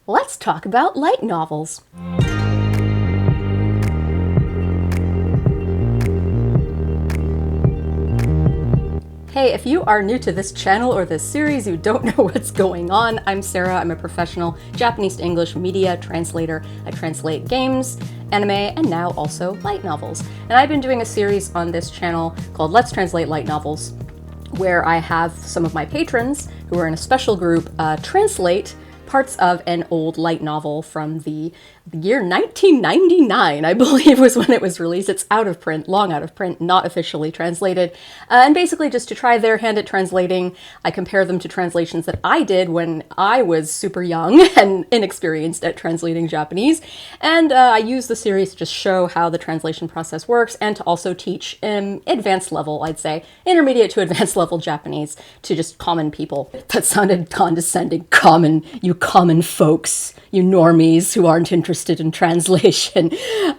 let's talk about light novels. Hey, if you are new to this channel or this series, you don't know what's going on, I'm Sarah. I'm a professional Japanese to English media translator. I translate games, anime, and now also light novels. And I've been doing a series on this channel called Let's Translate Light Novels, where I have some of my patrons, who are in a special group, translate parts of an old light novel from the year 1999, I believe was when it was released. It's out of print, long out of print, not officially translated. And basically just to try their hand at translating, I compare them to translations that I did when I was super young and inexperienced at translating Japanese. And I use the series to just show how the translation process works and to also teach advanced level, I'd say, intermediate to advanced level Japanese to just common people. That sounded condescending. You common folks, you normies who aren't interested in translation.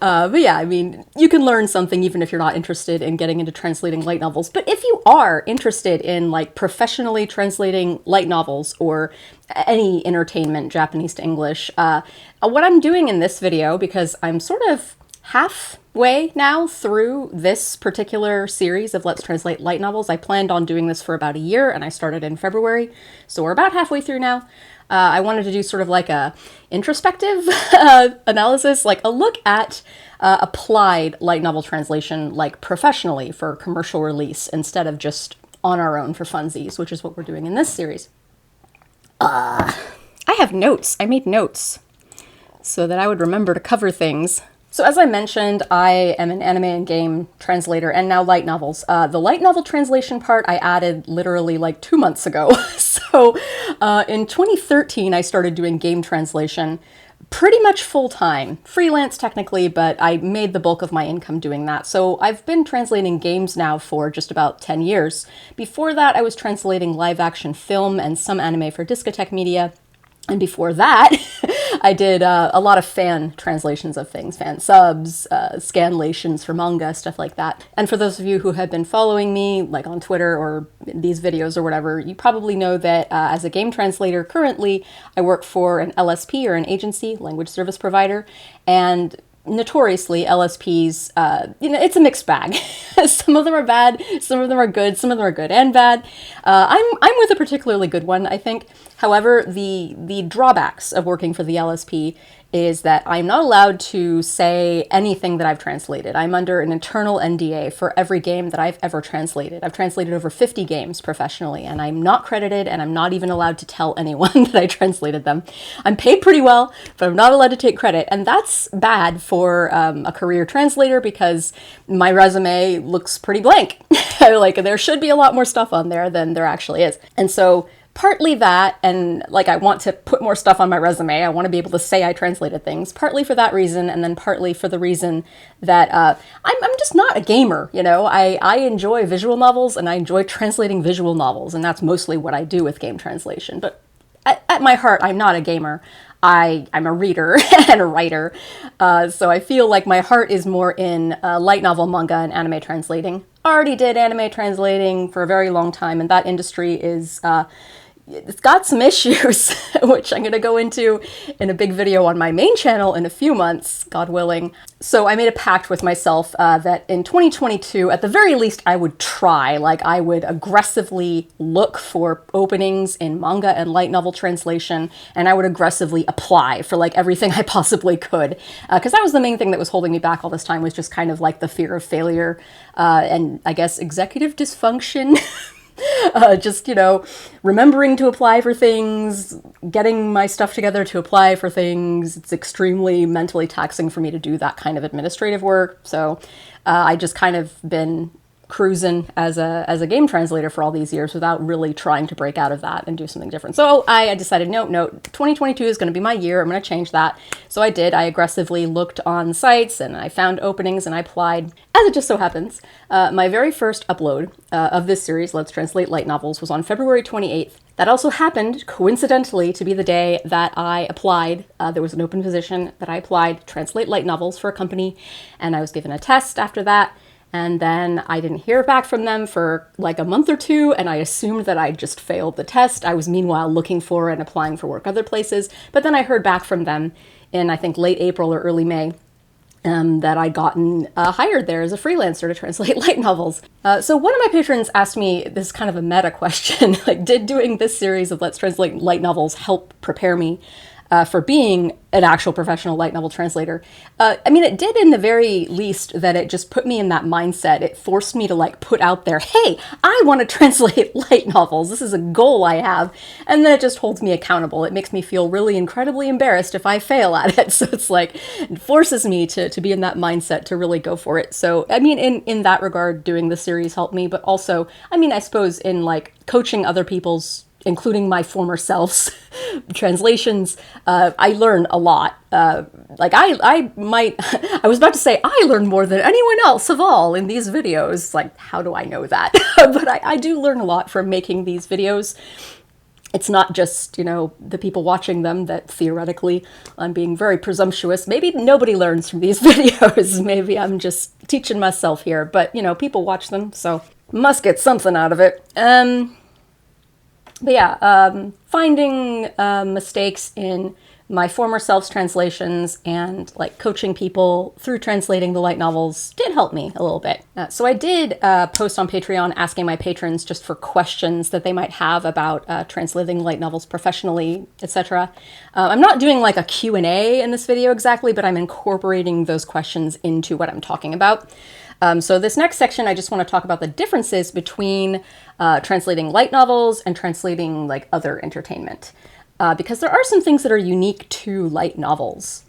But yeah, I mean, you can learn something even if you're not interested in getting into translating light novels. But if you are interested in like professionally translating light novels or any entertainment, Japanese to English, what I'm doing in this video, because I'm sort of halfway now through this particular series of Let's Translate Light Novels. I planned on doing this for about a year and I started in February, so we're about halfway through now. I wanted to do sort of like a introspective analysis, like a look at applied light novel translation, like professionally for commercial release instead of just on our own for funsies, which is what we're doing in this series. I have notes. I made notes so that I would remember to cover things. So as I mentioned, I am an anime and game translator and now light novels. The light novel translation part I added literally like 2 months ago. So in 2013, I started doing game translation pretty much full-time, freelance technically, but I made the bulk of my income doing that. So I've been translating games now for just about 10 years. Before that, I was translating live action film and some anime for Discotheque Media. And before that, I did a lot of fan translations of things, fan subs, scanlations for manga, stuff like that. And for those of you who have been following me, like on Twitter or these videos or whatever, you probably know that as a game translator currently, I work for an LSP or an agency, language service provider, and notoriously LSPs, it's a mixed bag. Some of them are bad, some of them are good, some of them are good and bad. I'm with a particularly good one, I think. However, the drawbacks of working for the LSP is that I'm not allowed to say anything that I've translated. I'm under an internal NDA for every game that I've ever translated. I've translated over 50 games professionally, and I'm not credited, and I'm not even allowed to tell anyone that I translated them. I'm paid pretty well, but I'm not allowed to take credit, and that's bad for a career translator because my resume looks pretty blank. Like, there should be a lot more stuff on there than there actually is. And so partly that, and like I want to put more stuff on my resume. I want to be able to say I translated things, partly for that reason, and then partly for the reason that I'm just not a gamer, you know? I enjoy visual novels, and I enjoy translating visual novels, and that's mostly what I do with game translation. But at my heart, I'm not a gamer. I'm a reader and a writer, so I feel like my heart is more in light novel, manga, and anime translating. Already did anime translating for a very long time, and that industry is it's got some issues, which I'm going to go into in a big video on my main channel in a few months, God willing. So I made a pact with myself that in 2022, at the very least, I would try, like I would aggressively look for openings in manga and light novel translation, and I would aggressively apply for like everything I possibly could. Because that was the main thing that was holding me back all this time, was just kind of like the fear of failure and I guess executive dysfunction. Just, you know, remembering to apply for things, getting my stuff together to apply for things. It's extremely mentally taxing for me to do that kind of administrative work. So I just kind of been cruising as a game translator for all these years without really trying to break out of that and do something different. So I decided, no, 2022 is going to be my year. I'm going to change that. So I did. I aggressively looked on sites and I found openings and I applied. As it just so happens, my very first upload of this series, Let's Translate Light Novels, was on February 28th. That also happened, coincidentally, to be the day that I applied. There was an open position that I applied to translate light novels for a company, and I was given a test after that. And then I didn't hear back from them for like a month or two, and I assumed that I just failed the test. I was meanwhile looking for and applying for work other places, but then I heard back from them in, I think, late April or early May, that I'd gotten hired there as a freelancer to translate light novels. So one of my patrons asked me this kind of a meta question, like, did doing this series of Let's Translate Light Novels help prepare me for being an actual professional light novel translator? I mean, it did in the very least that it just put me in that mindset. It forced me to like put out there, hey, I want to translate light novels. This is a goal I have. And then it just holds me accountable. It makes me feel really incredibly embarrassed if I fail at it. So it's like, it forces me to be in that mindset to really go for it. So, I mean, in that regard, doing the series helped me, but also, I mean, I suppose in like coaching other people's, including my former self's translations, I learn a lot. Like I was about to say I learn more than anyone else of all in these videos. Like, how do I know that? But I do learn a lot from making these videos. It's not just, you know, the people watching them that theoretically I'm being very presumptuous. Maybe nobody learns from these videos. Maybe I'm just teaching myself here, but you know, people watch them, so must get something out of it. But yeah, finding mistakes in my former self's translations and like coaching people through translating the light novels did help me a little bit. So I did post on Patreon asking my patrons just for questions that they might have about translating light novels professionally, etc. I'm not doing like a Q&A in this video exactly, but I'm incorporating those questions into what I'm talking about. So this next section, I just want to talk about the differences between translating light novels and translating like other entertainment, because there are some things that are unique to light novels.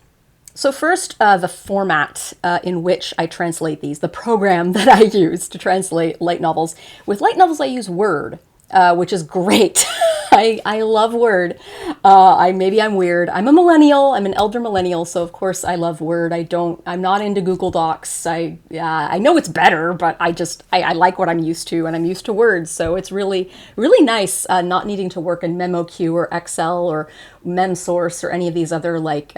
So first, the format in which I translate these, the program that I use to translate light novels. With light novels, I use Word, which is great. I love Word. Maybe I'm weird. I'm a millennial. I'm an elder millennial, so of course I love Word. I'm not into Google Docs. I know it's better, but I like what I'm used to, and I'm used to Word, so it's really, really nice not needing to work in MemoQ or Excel or MemSource or any of these other like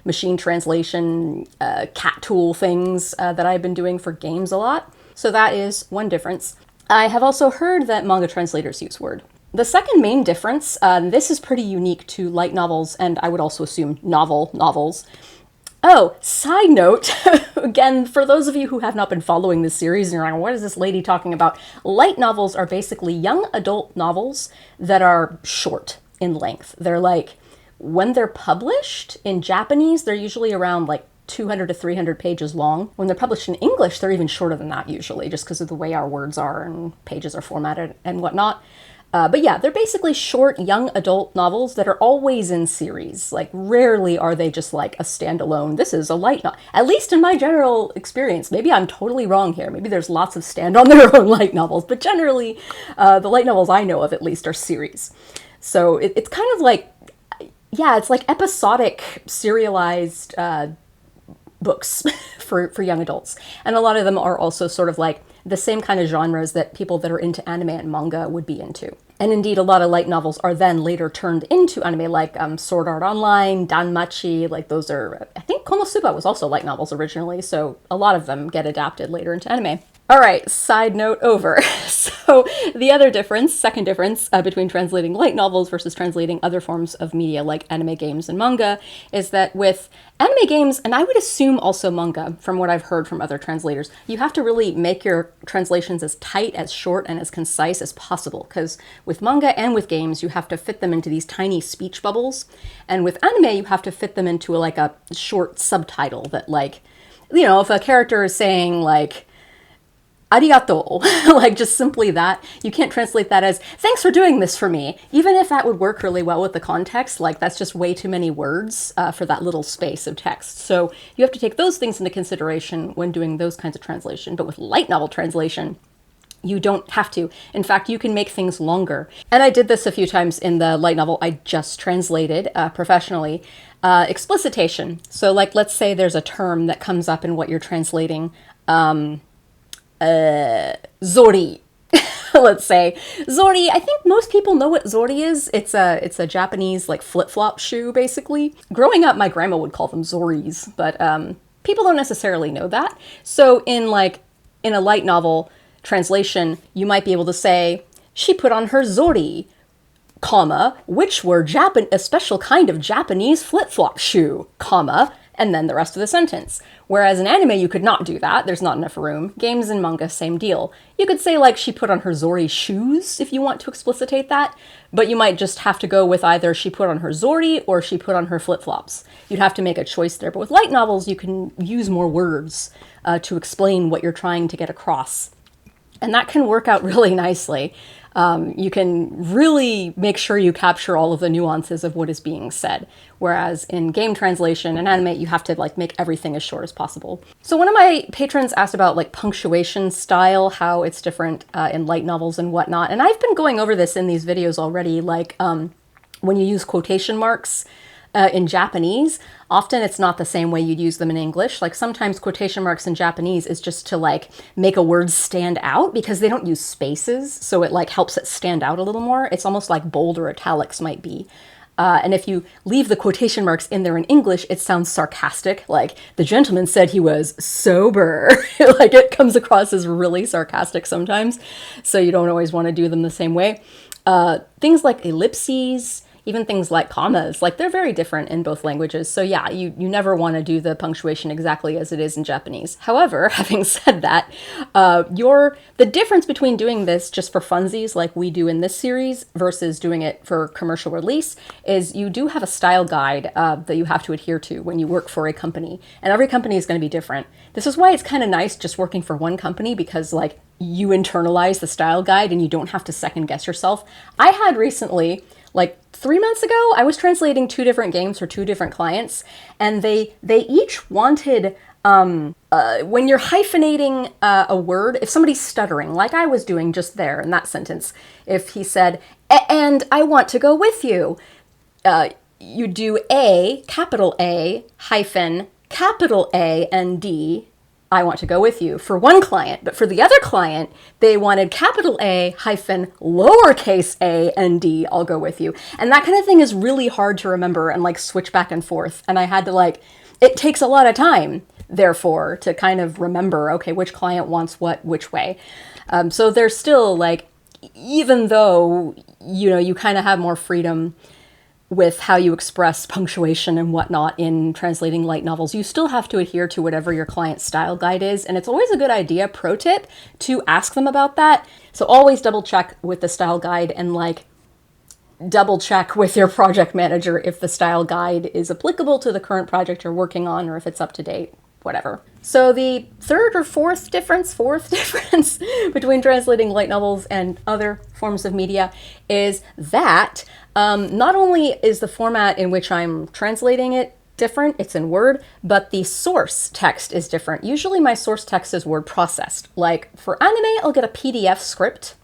machine translation cat tool things that I've been doing for games a lot. So that is one difference. I have also heard that manga translators use Word. The second main difference, this is pretty unique to light novels, and I would also assume novels. Oh, side note, again, for those of you who have not been following this series and you're like, what is this lady talking about? Light novels are basically young adult novels that are short in length. They're like, when they're published in Japanese, they're usually around like 200 to 300 pages long. When they're published in English, they're even shorter than that usually, just because of the way our words are and pages are formatted and whatnot. But yeah, they're basically short, young adult novels that are always in series. Like, rarely are they just like a standalone, this is a light novel. At least in my general experience. Maybe I'm totally wrong here. Maybe there's lots of stand-on-their-own light novels. But generally, the light novels I know of, at least, are series. So it's kind of like, yeah, it's like episodic, serialized books for young adults. And a lot of them are also sort of like the same kind of genres that people that are into anime and manga would be into. And indeed, a lot of light novels are then later turned into anime, like Sword Art Online, Danmachi, like those are, I think Konosuba was also light novels originally, so a lot of them get adapted later into anime. All right, side note over. So the other difference, second difference between translating light novels versus translating other forms of media like anime, games, and manga is that with anime games, and I would assume also manga, from what I've heard from other translators, you have to really make your translations as tight, as short, and as concise as possible, because with manga and with games, you have to fit them into these tiny speech bubbles, and with anime, you have to fit them into like a short subtitle that, like, you know, if a character is saying like, arigato, like just simply that. You can't translate that as, thanks for doing this for me. Even if that would work really well with the context, like that's just way too many words for that little space of text. So you have to take those things into consideration when doing those kinds of translation. But with light novel translation, you don't have to. In fact, you can make things longer. And I did this a few times in the light novel I just translated professionally. Explicitation. So like, let's say there's a term that comes up in what you're translating. Zori. Let's say Zori. I think most people know what Zori is. It's a Japanese like flip-flop shoe, basically. Growing up, my grandma would call them Zoris, but people don't necessarily know that. So in in a light novel translation, you might be able to say, she put on her zori, comma, which were a special kind of Japanese flip-flop shoe, comma, and then the rest of the sentence. Whereas in anime, you could not do that. There's not enough room. Games and manga, same deal. You could say, like, she put on her zori shoes if you want to explicitate that, but you might just have to go with either she put on her zori or she put on her flip-flops. You'd have to make a choice there. But with light novels, you can use more words to explain what you're trying to get across. And that can work out really nicely. You can really make sure you capture all of the nuances of what is being said. Whereas in game translation and anime, you have to like make everything as short as possible. So one of my patrons asked about like punctuation style, how it's different in light novels and whatnot. And I've been going over this in these videos already, like when you use quotation marks in Japanese, often it's not the same way you'd use them in English. Like sometimes quotation marks in Japanese is just to like make a word stand out because they don't use spaces. So it like helps it stand out a little more. It's almost like bold or italics might be. And if you leave the quotation marks in there in English, it sounds sarcastic. Like the gentleman said he was sober. Like it comes across as really sarcastic sometimes. So you don't always want to do them the same way. Things like ellipses, even things like commas, like they're very different in both languages. So yeah, you never want to do the punctuation exactly as it is in Japanese. However, having said that, the difference between doing this just for funsies like we do in this series versus doing it for commercial release is you do have a style guide that you have to adhere to when you work for a company. And every company is going to be different. This is why it's kind of nice just working for one company because like you internalize the style guide and you don't have to second guess yourself. I had recently, like 3 months ago, I was translating 2 different games for 2 different clients, and they each wanted, when you're hyphenating a word, if somebody's stuttering, like I was doing just there in that sentence, if he said, and I want to go with you, you do capital A, hyphen, capital A, and D, I want to go with you for one client, but for the other client, they wanted capital A hyphen lowercase a and D, I'll go with you. And that kind of thing is really hard to remember and like switch back and forth. And I had to like, it takes a lot of time, therefore, to kind of remember, okay, which client wants what, which way. So there's still like, even though, you know, you kind of have more freedom with how you express punctuation and whatnot in translating light novels, you still have to adhere to whatever your client's style guide is. And it's always a good idea, pro tip, to ask them about that. So always double check with the style guide and like double check with your project manager if the style guide is applicable to the current project you're working on or if it's up to date, whatever. So the fourth difference between translating light novels and other forms of media is that not only is the format in which I'm translating it different, it's in Word, but the source text is different. Usually my source text is word processed. Like for anime, I'll get a PDF script,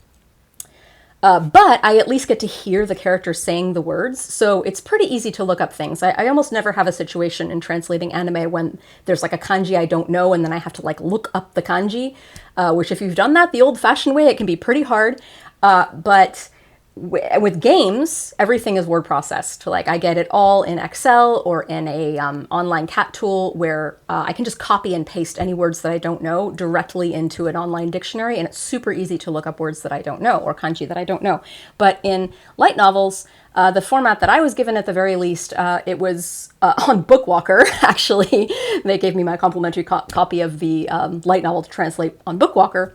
but I at least get to hear the characters saying the words, so it's pretty easy to look up things. I almost never have a situation in translating anime when there's like a kanji I don't know and then I have to like look up the kanji, which if you've done that the old-fashioned way, it can be pretty hard, but with games, everything is word processed. Like I get it all in Excel or in a online cat tool where I can just copy and paste any words that I don't know directly into an online dictionary, and it's super easy to look up words that I don't know or kanji that I don't know. But in light novels, the format that I was given at the very least, it was on Bookwalker, actually. They gave me my complimentary copy of the light novel to translate on Bookwalker.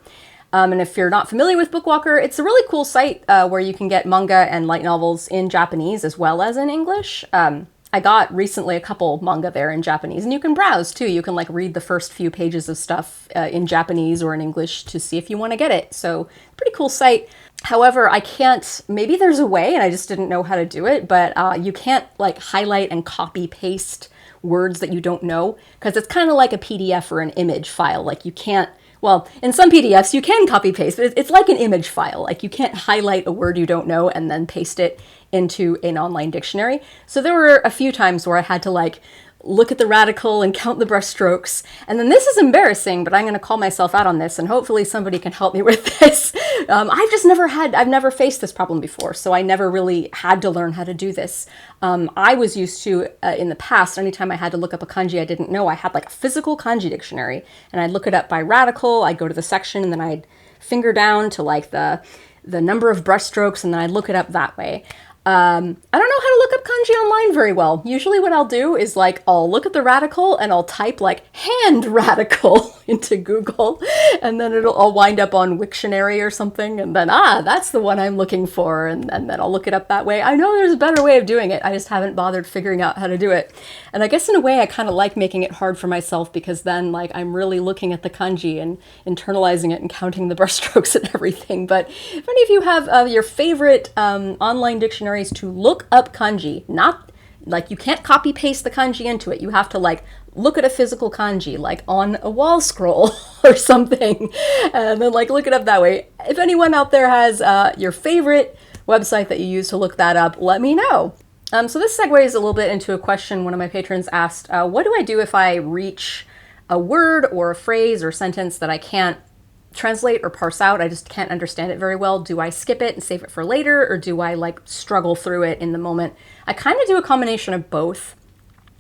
And if you're not familiar with Bookwalker, it's a really cool site where you can get manga and light novels in Japanese as well as in English. I got recently a couple manga there in Japanese, and you can browse too. You can like read the first few pages of stuff in Japanese or in English to see if you want to get it. So pretty cool site. However, I can't, maybe there's a way and I just didn't know how to do it, but you can't like highlight and copy paste words that you don't know, because it's kind of like a PDF or an image file. Like you can't, well, in some PDFs you can copy paste, but it's like an image file. Like you can't highlight a word you don't know and then paste it into an online dictionary. So there were a few times where I had to like look at the radical and count the brush strokes. And then this is embarrassing, but I'm going to call myself out on this and hopefully somebody can help me with this. I've never faced this problem before, so I never really had to learn how to do this. I was used to, in the past, anytime I had to look up a kanji I didn't know, I had like a physical kanji dictionary, and I'd look it up by radical, I'd go to the section, and then I'd finger down to like the number of brushstrokes, and then I'd look it up that way. I don't know how to look up kanji online very well. Usually what I'll do is like, I'll look at the radical and I'll type like hand radical into Google, and then I'll wind up on Wiktionary or something, and then, that's the one I'm looking for, and then I'll look it up that way. I know there's a better way of doing it. I just haven't bothered figuring out how to do it. And I guess in a way I kind of like making it hard for myself, because then like I'm really looking at the kanji and internalizing it and counting the brushstrokes and everything. But if any of you have your favorite online dictionaries to look up kanji, not like you can't copy paste the kanji into it. You have to like look at a physical kanji, like on a wall scroll or something, and then like look it up that way. If anyone out there has your favorite website that you use to look that up, let me know. So this segues a little bit into a question one of my patrons asked, what do I do if I reach a word or a phrase or sentence that I can't translate or parse out? I just can't understand it very well. Do I skip it and save it for later, or do I like struggle through it in the moment? I kind of do a combination of both.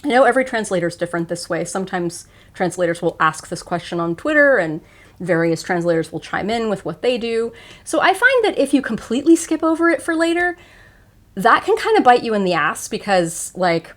I know every translator is different this way. Sometimes translators will ask this question on Twitter, and various translators will chime in with what they do. So I find that if you completely skip over it for later, that can kind of bite you in the ass, because like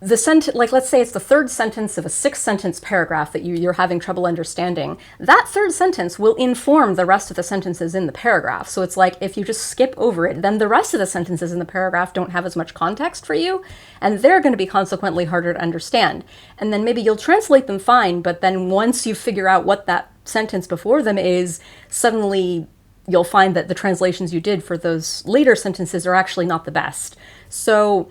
the sentence, like let's say it's the third sentence of a 6-sentence paragraph that you're having trouble understanding. That third sentence will inform the rest of the sentences in the paragraph. So it's like if you just skip over it, then the rest of the sentences in the paragraph don't have as much context for you, and they're going to be consequently harder to understand. And then maybe you'll translate them fine, but then once you figure out what that sentence before them is, suddenly you'll find that the translations you did for those later sentences are actually not the best. So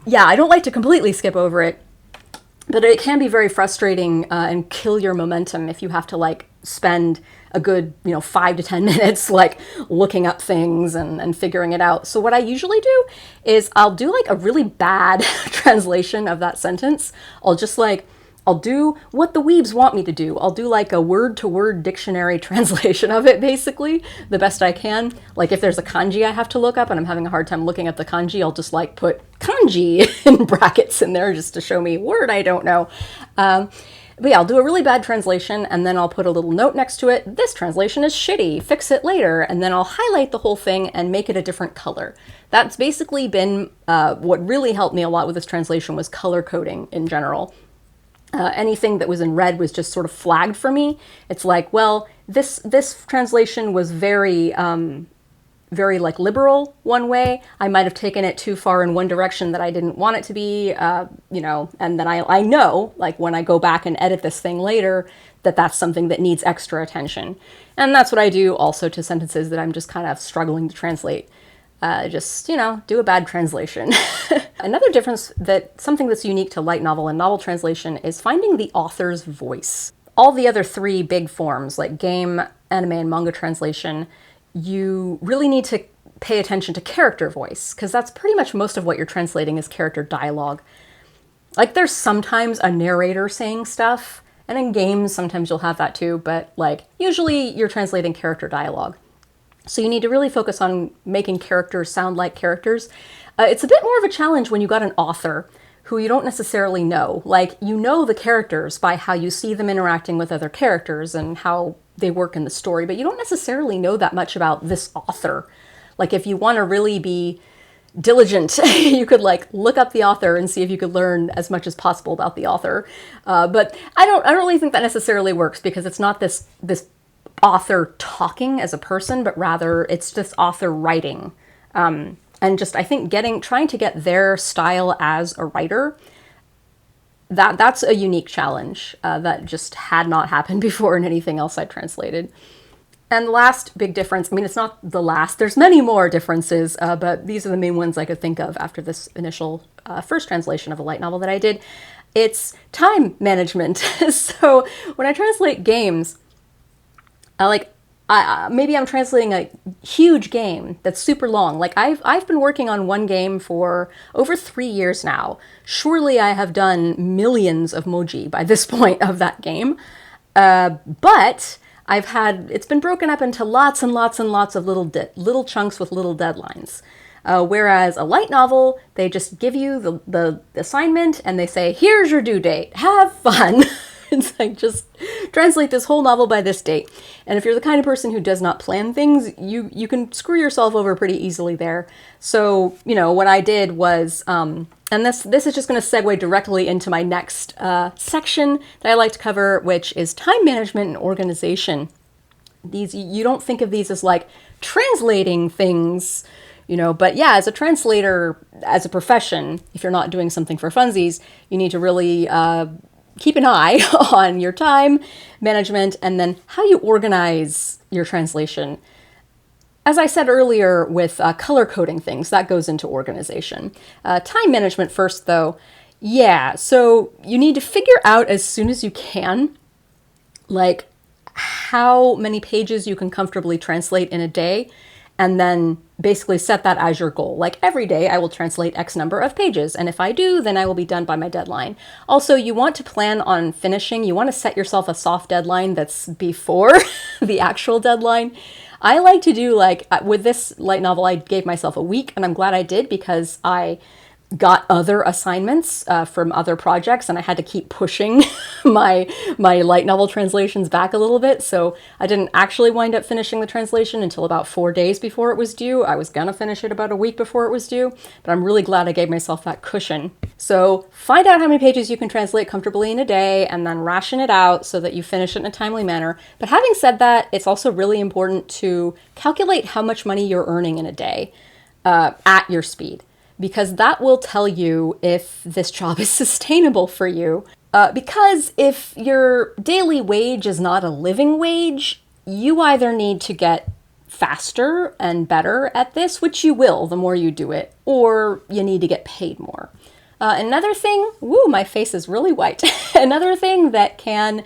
yeah, I don't like to completely skip over it, but it can be very frustrating and kill your momentum if you have to like spend a good 5 to 10 minutes like looking up things and figuring it out. So what I usually do is I'll do like a really bad translation of that sentence. I'll do what the weebs want me to do. I'll do like a word-to-word dictionary translation of it, basically, the best I can. Like if there's a kanji I have to look up and I'm having a hard time looking up the kanji, I'll just like put kanji in brackets in there just to show me word I don't know. But yeah, I'll do a really bad translation, and then I'll put a little note next to it. This translation is shitty, fix it later. And then I'll highlight the whole thing and make it a different color. That's basically been what really helped me a lot with this translation, was color coding in general. Anything that was in red was just sort of flagged for me. It's like, well, this translation was very like liberal one way. I might have taken it too far in one direction that I didn't want it to be, and then I know, like when I go back and edit this thing later, that that's something that needs extra attention. And that's what I do also to sentences that I'm just kind of struggling to translate. Do a bad translation. Another difference, something that's unique to light novel and novel translation, is finding the author's voice. All the other 3 big forms, like game, anime, and manga translation, you really need to pay attention to character voice, because that's pretty much most of what you're translating is character dialogue. Like there's sometimes a narrator saying stuff, and in games sometimes you'll have that too, but like usually you're translating character dialogue. So you need to really focus on making characters sound like characters. It's a bit more of a challenge when you got an author who you don't necessarily know. Like, you know the characters by how you see them interacting with other characters and how they work in the story, but you don't necessarily know that much about this author. Like, if you want to really be diligent, you could like look up the author and see if you could learn as much as possible about the author. But I don't really think that necessarily works, because it's not this author talking as a person, but rather it's just author writing. And just, I think trying to get their style as a writer, that's a unique challenge that just had not happened before in anything else I translated. And the last big difference, I mean, it's not the last, there's many more differences, but these are the main ones I could think of after this initial first translation of a light novel that I did. It's time management. So when I translate games, maybe I'm translating a huge game that's super long. Like I've been working on one game for over 3 years now. Surely I have done millions of moji by this point of that game. But it's been broken up into lots and lots and lots of little chunks with little deadlines. Whereas a light novel, they just give you the assignment and they say, here's your due date, have fun. It's like, just translate this whole novel by this date. And if you're the kind of person who does not plan things, you can screw yourself over pretty easily there. So, what I did was, and this is just going to segue directly into my next section that I like to cover, which is time management and organization. You don't think of these as like translating things, but yeah, as a translator, as a profession, if you're not doing something for funsies, you need to really keep an eye on your time management and then how you organize your translation. As I said earlier with color coding things, that goes into organization. Time management first, though. Yeah, so you need to figure out as soon as you can, like, how many pages you can comfortably translate in a day, and then basically set that as your goal. Like, every day I will translate X number of pages, and if I do, then I will be done by my deadline. Also, you want to plan on finishing. You want to set yourself a soft deadline that's before the actual deadline. I like to do, like, with this light novel, I gave myself a week, and I'm glad I did because I got other assignments from other projects, and I had to keep pushing my light novel translations back a little bit. So I didn't actually wind up finishing the translation until about 4 days before it was due. I was gonna finish it about a week before it was due, but I'm really glad I gave myself that cushion. So find out how many pages you can translate comfortably in a day, and then ration it out so that you finish it in a timely manner. But having said that, it's also really important to calculate how much money you're earning in a day at your speed, because that will tell you if this job is sustainable for you. Because if your daily wage is not a living wage, you either need to get faster and better at this, which you will the more you do it, or you need to get paid more. Another thing, my face is really white. Another thing that can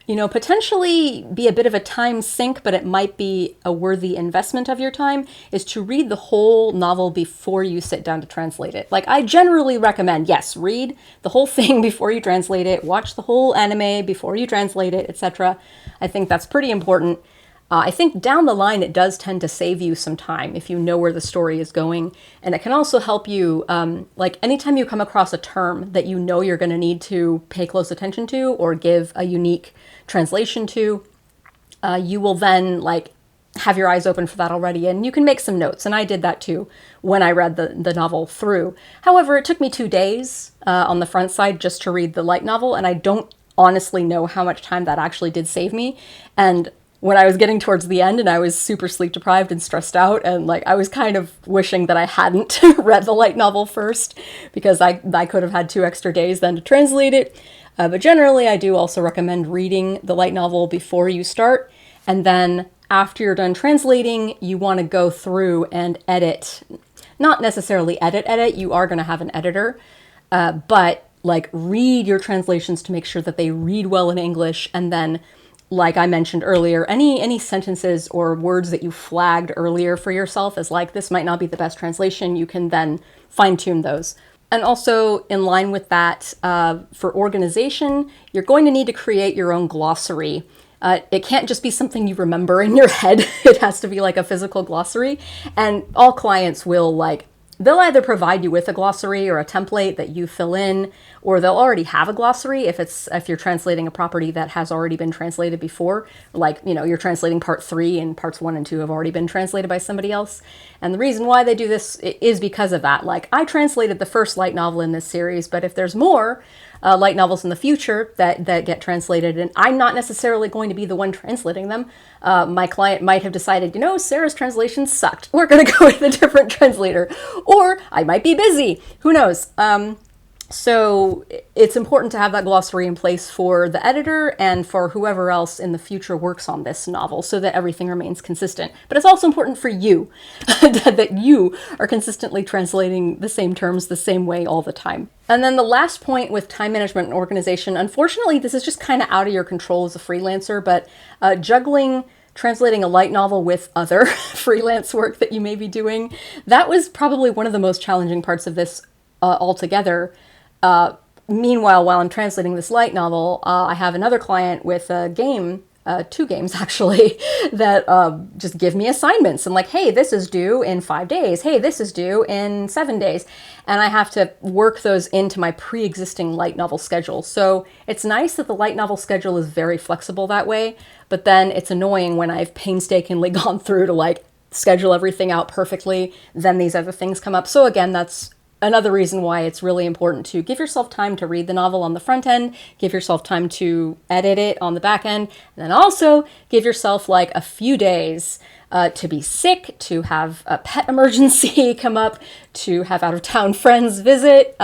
potentially be a bit of a time sink, but it might be a worthy investment of your time, is to read the whole novel before you sit down to translate it. Like, I generally recommend, yes, read the whole thing before you translate it, watch the whole anime before you translate it, etc. I think that's pretty important. I think down the line, it does tend to save you some time if you know where the story is going. And it can also help you, like, anytime you come across a term that you know you're going to need to pay close attention to or give a unique translation to, you will then, like, have your eyes open for that already, and you can make some notes. And I did that too when I read the novel through. However, it took me 2 days on the front side just to read the light novel, and I don't honestly know how much time that actually did save me. And when I was getting towards the end and I was super sleep deprived and stressed out, and like, I was kind of wishing that I hadn't read the light novel first, because I could have had 2 extra days then to translate it. But generally, I do also recommend reading the light novel before you start. And then after you're done translating, you want to go through and edit. Not necessarily edit. You are going to have an editor. But like, read your translations to make sure that they read well in English. And then, like I mentioned earlier, any sentences or words that you flagged earlier for yourself as like, this might not be the best translation, you can then fine-tune those. And also, in line with that, for organization, you're going to need to create your own glossary. It can't just be something you remember in your head. It has to be like a physical glossary. And all clients will, like, they'll either provide you with a glossary or a template that you fill in, or they'll already have a glossary if you're translating a property that has already been translated before. Like, you're translating part 3 and parts 1 and 2 have already been translated by somebody else. And the reason why they do this is because of that. Like, I translated the first light novel in this series, but if there's more light novels in the future that get translated, and I'm not necessarily going to be the one translating them, my client might have decided, Sarah's translation sucked, we're going to go with a different translator. Or I might be busy, who knows? So it's important to have that glossary in place for the editor and for whoever else in the future works on this novel, so that everything remains consistent. But it's also important for you that you are consistently translating the same terms the same way all the time. And then the last point with time management and organization, unfortunately, this is just kind of out of your control as a freelancer, but juggling translating a light novel with other freelance work that you may be doing, that was probably one of the most challenging parts of this altogether. Meanwhile, while I'm translating this light novel, I have another client with a game 2 games actually, that just give me assignments and like, hey, this is due in 5 days. Hey, this is due in 7 days. And I have to work those into my pre-existing light novel schedule. So it's nice that the light novel schedule is very flexible that way, but then it's annoying when I've painstakingly gone through to like schedule everything out perfectly, then these other things come up. So again, that's another reason why it's really important to give yourself time to read the novel on the front end, give yourself time to edit it on the back end, and then also give yourself like a few days to be sick, to have a pet emergency come up, to have out-of-town friends visit,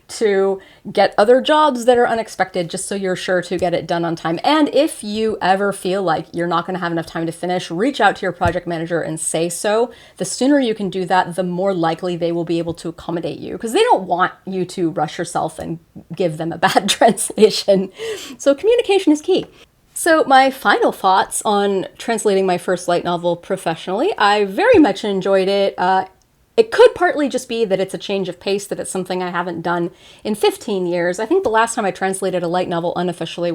to get other jobs that are unexpected, just so you're sure to get it done on time. And if you ever feel like you're not going to have enough time to finish, reach out to your project manager and say so. The sooner you can do that, the more likely they will be able to accommodate you, because they don't want you to rush yourself and give them a bad translation. So communication is key. So my final thoughts on translating my first light novel professionally, I very much enjoyed it. It could partly just be that it's a change of pace, that it's something I haven't done in 15 years. I think the last time I translated a light novel unofficially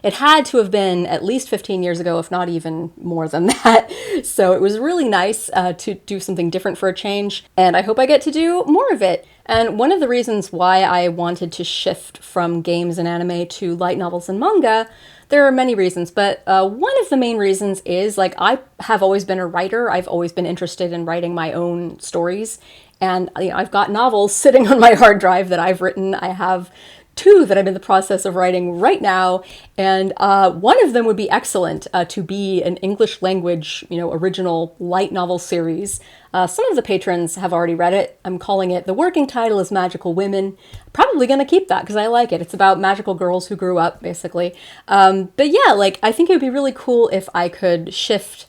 it had to have been at least 15 years ago, if not even more than that. So it was really nice to do something different for a change, and I hope I get to do more of it. And one of the reasons why I wanted to shift from games and anime to light novels and manga, there are many reasons, but one of the main reasons is, like, I have always been a writer. I've always been interested in writing my own stories. And I've got novels sitting on my hard drive that I've written. I have 2 that I'm in the process of writing right now, and one of them would be excellent to be an English language, original light novel series. Some of the patrons have already read it. I'm calling it, the working title is Magical Women. Probably going to keep that because I like it. It's about magical girls who grew up, basically. But yeah, I think it would be really cool if I could shift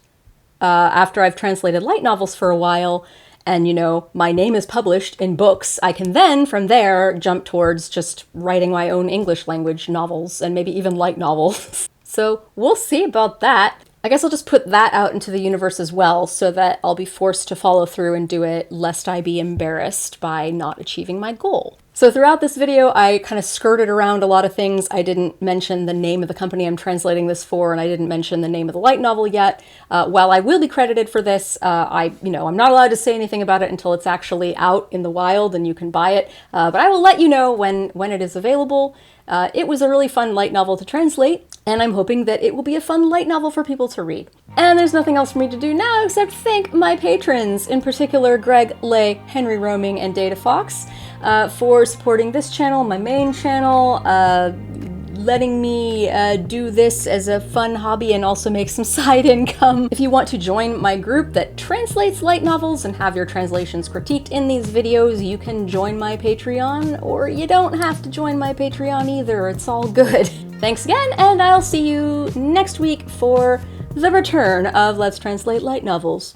after I've translated light novels for a while, and, my name is published in books, I can then, from there, jump towards just writing my own English language novels, and maybe even light novels. So we'll see about that. I guess I'll just put that out into the universe as well, so that I'll be forced to follow through and do it, lest I be embarrassed by not achieving my goal. So throughout this video, I kind of skirted around a lot of things. I didn't mention the name of the company I'm translating this for, and I didn't mention the name of the light novel yet. While I will be credited for this, I'm not allowed to say anything about it until it's actually out in the wild and you can buy it. But I will let you know when it is available. It was a really fun light novel to translate, and I'm hoping that it will be a fun light novel for people to read. And there's nothing else for me to do now except thank my patrons, in particular Greg, Lay, Henry Roaming, and Data Fox, for supporting this channel, my main channel, letting me do this as a fun hobby and also make some side income. If you want to join my group that translates light novels and have your translations critiqued in these videos, you can join my Patreon, or you don't have to join my Patreon either. It's all good. Thanks again, and I'll see you next week for the return of Let's Translate Light Novels.